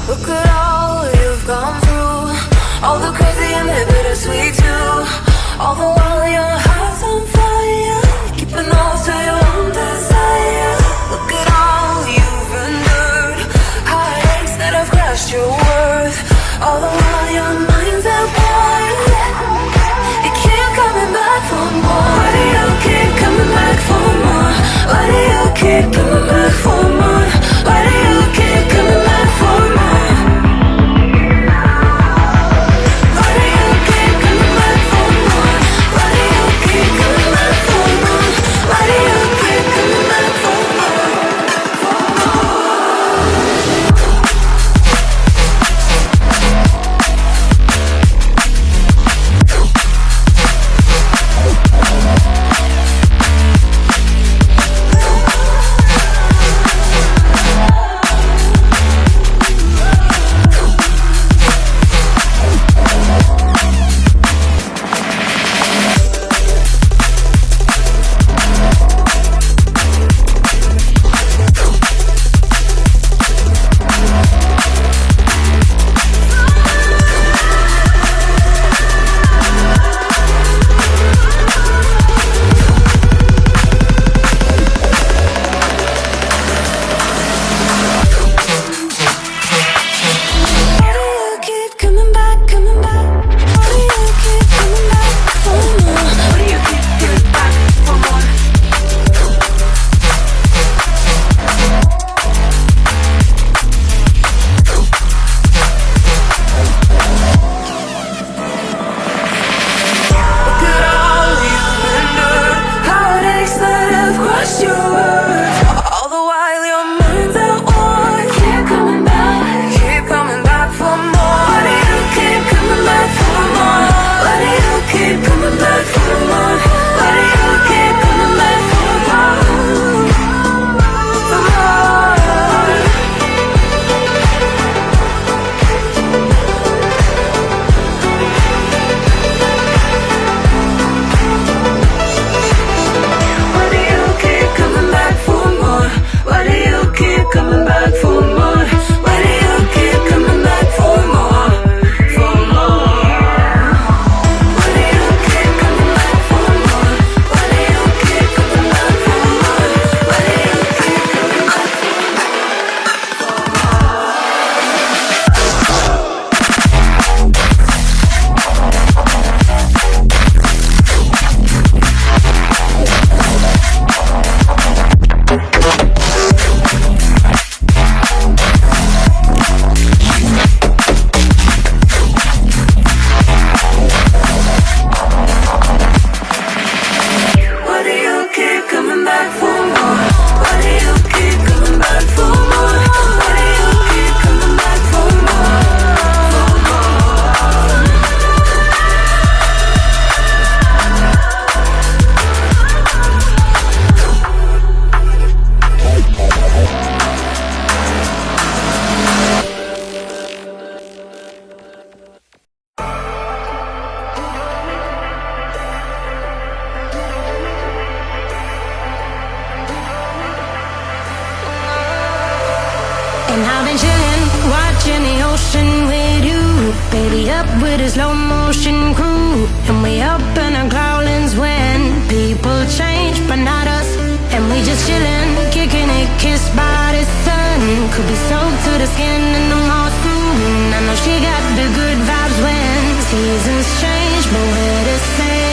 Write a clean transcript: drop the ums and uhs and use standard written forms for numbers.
Look at all you've gone through, all the crazy and the bittersweet too. All the while your heart's on fire, keeping off to your own desire. Look at all you've endured, heartaches that have crushed your worth. All the while your mind's at war, you keep coming back for more. Why do you keep coming back for more? Why do you keep coming back for more? Why do you keep coming back for more? Why do you keep coming back for more? Why do you keep coming back for more? Why do you keep coming back for more? And I've been chillin', watching the ocean with you. Baby up with a slow motion crew. And we up in our growlings when people change, but not us. And we just chillin', kicking it, kissed by the sun. Could be soaked to the skin in the moss moon. I know she got the good vibes when seasons change, but we're the same.